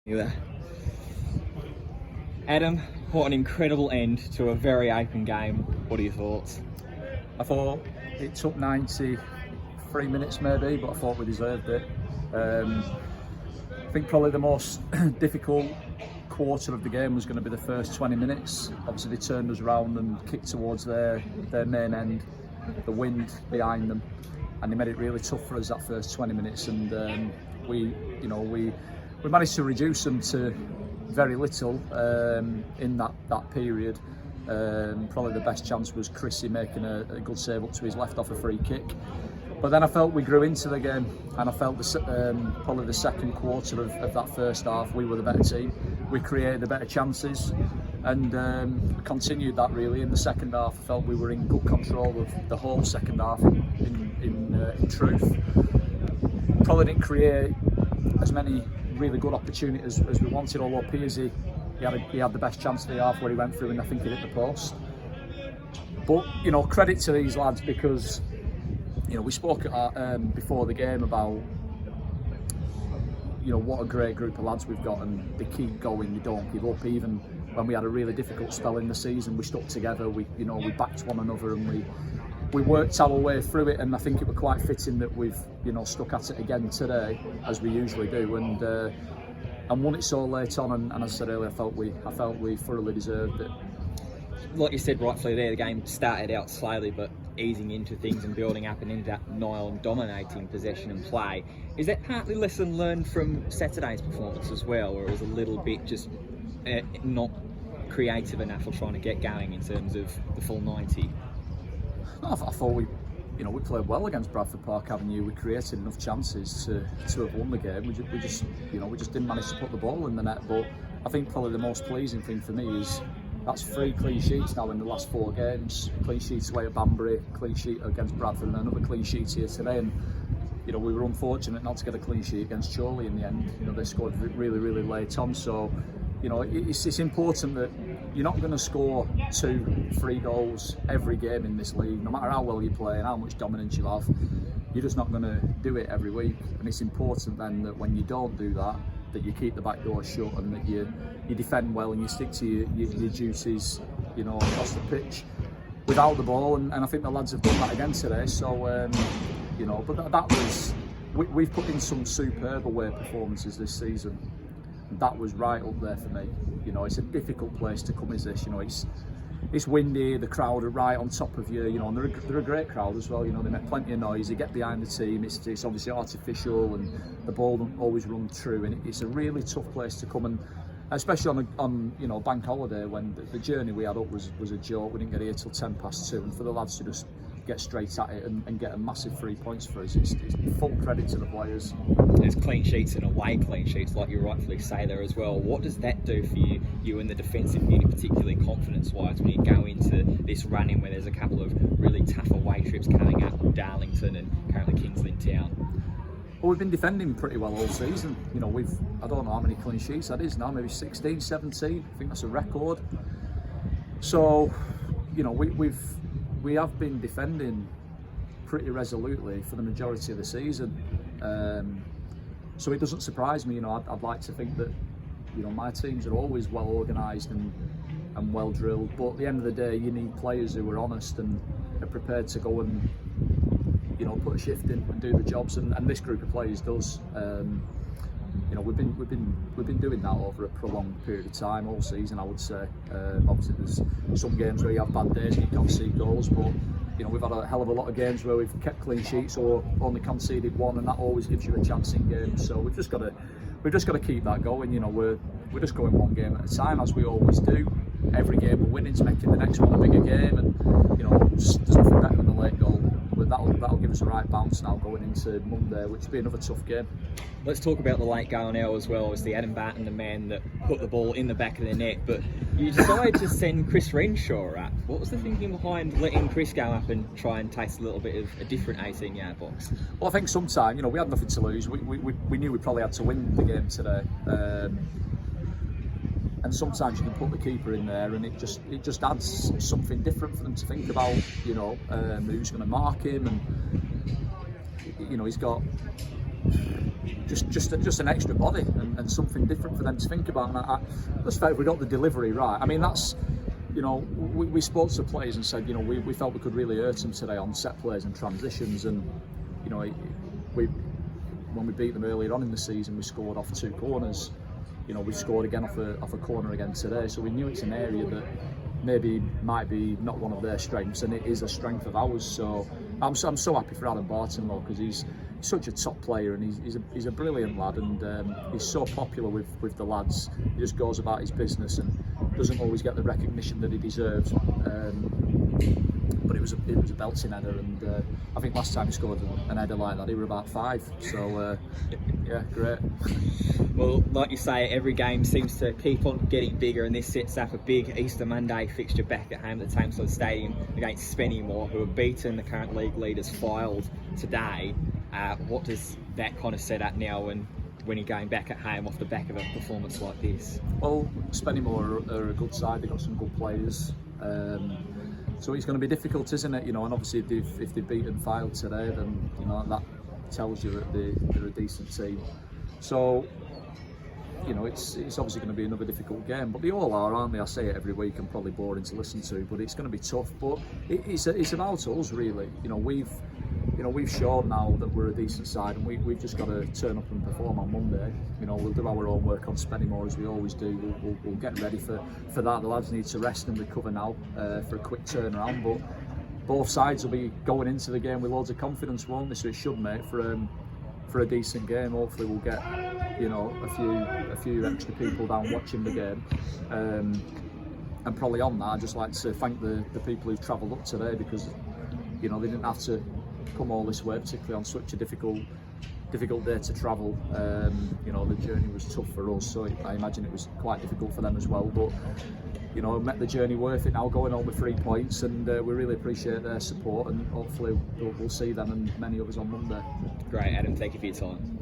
There. Adam, what an incredible end to a very open game. What are your thoughts? I thought it took 93 minutes maybe, but I thought we deserved it. I think probably the most difficult quarter of the game was going to be the first 20 minutes. Obviously they turned us around and kicked towards their main end, the wind behind them, and they made it really tough for us that first 20 minutes, and we managed to reduce them to very little in that period. Probably the best chance was Chrissy making a good save up to his left off a free kick. But then I felt we grew into the game, and I felt probably the second quarter of that first half we were the better team. We created the better chances, and continued that really in the second half. I felt we were in good control of the whole second half in truth. Probably didn't create as many really good opportunities as we wanted, although Pearsy, he had the best chance of the half where he went through and I think he hit the post. But credit to these lads, because we spoke before the game about what a great group of lads we've got, and they keep going, they don't give up. Even when we had a really difficult spell in the season, we stuck together, we backed one another, and we worked our way through it, and I think it was quite fitting that we've stuck at it again today, as we usually do, and won it so late on. And as I said earlier, I felt we thoroughly deserved it. Like you said rightfully there, the game started out slowly but easing into things and building up and ended up Niall dominating possession and play. Is that partly lesson learned from Saturday's performance as well, or was a little bit just not creative enough for trying to get going in terms of the full 90? I thought we played well against Bradford Park Avenue. We created enough chances to have won the game. We just didn't manage to put the ball in the net. But I think probably the most pleasing thing for me is that's 3 clean sheets now in the last 4 games. Clean sheets away at Banbury, clean sheet against Bradford, and another clean sheet here today. And we were unfortunate not to get a clean sheet against Chorley in the end. They scored really, really late on. So it's important that you're not going to score 2-3 goals every game in this league. No matter how well you play and how much dominance you have, you're just not going to do it every week. And it's important then that when you don't do that, that you keep the back door shut, and that you defend well and you stick to your duties, across the pitch without the ball. And I think the lads have done that again today. So but that was we've put in some superb away performances this season. That was right up there for me. It's a difficult place to come, is this? It's windy, the crowd are right on top of you, and they're a great crowd as well. They make plenty of noise, they get behind the team. It's obviously artificial, and the ball don't always run through, and it's a really tough place to come, and especially on bank holiday, when the journey we had up was a joke. We didn't get here till 2:10, and for the lads to just get straight at it and get a massive 3 points for us, it's full credit to the players. There's clean sheets and away clean sheets, like you rightfully say there as well. What does that do for you in the defensive unit, particularly confidence-wise, when you go into this run-in where there's a couple of really tough away trips coming up, Darlington and currently Kingsley Town? Well, we've been defending pretty well all season. I don't know how many clean sheets that is now, maybe 16, 17. I think that's a record. So, we have been defending pretty resolutely for the majority of the season. So it doesn't surprise me. I'd like to think that my teams are always well organised and well drilled, but at the end of the day you need players who are honest and are prepared to go and put a shift in and do the jobs, and this group of players does. We've been doing that over a prolonged period of time all season, I would say. Obviously there's some games where you have bad days and you can't see goals, but we've had a hell of a lot of games where we've kept clean sheets or only conceded one, and that always gives you a chance in games. So we've just got to keep that going. We're just going one game at a time, as we always do. Every game we're winning is making the next one a bigger game, and there's nothing better than the late goal. But that'll give us a right bounce now going into Monday, which will be another tough game. Let's talk about the late goal now as well. Obviously Adam Barton, the man that put the ball in the back of the net, but you decided to send Chris Renshaw up. What was the thinking behind letting Chris go up and try and taste a little bit of a different 18-yard box? Well, I think sometimes, we had nothing to lose. We knew we probably had to win the game today. And sometimes you can put the keeper in there, and it just adds something different for them to think about. Who's going to mark him, and he's got just an extra body and something different for them to think about. And I just felt if we got the delivery right. I mean, that's, you know, we spoke to the players and said, you know, we felt we could really hurt them today on set plays and transitions. And, you know, when we beat them earlier on in the season, we scored off 2 corners. You know, we scored again off a corner again today. So we knew it's an area that maybe might be not one of their strengths, and it is a strength of ours. So I'm so happy for Adam Barton, though, because he's such a top player, and he's a brilliant lad, and he's so popular with the lads. He just goes about his business and doesn't always get the recognition that he deserves. But it was a belting header, and I think last time he scored an header like that, he were about 5. So yeah, great. Well, like you say, every game seems to keep on getting bigger, and this sets up a big Easter Monday fixture back at home at the Tameside Stadium against Spennymoor, who have beaten the current league leaders Filed today. What does that kind of set up now when you're going back at home off the back of a performance like this? Well, Spennymoor are a good side. They've got some good players. So it's going to be difficult, isn't it? You know, and obviously if they've beaten Filed today, then, you know, that tells you that they're a decent team. So, you know, it's obviously going to be another difficult game, but they all are, aren't they? I say it every week and probably boring to listen to, but it's going to be tough. But it's about us, really. You know, we've shown now that we're a decent side, and we've just got to turn up and perform on Monday. You know, we'll do our own work on Spennymoor as we always do. We'll get ready for that. The lads need to rest and recover now for a quick turnaround. But both sides will be going into the game with loads of confidence, won't they? So it should make for a decent game. Hopefully we'll get, you know, a few extra people down watching the game. And probably on that, I'd just like to thank the people who've travelled up today, because, you know, they didn't have to come all this way, particularly on such a difficult day to travel. You know, the journey was tough for us, so I imagine it was quite difficult for them as well. But, you know, met the journey worth it now, going home with 3 points, and we really appreciate their support, and hopefully we'll see them and many others on Monday. Great, Adam. Thank you for your time.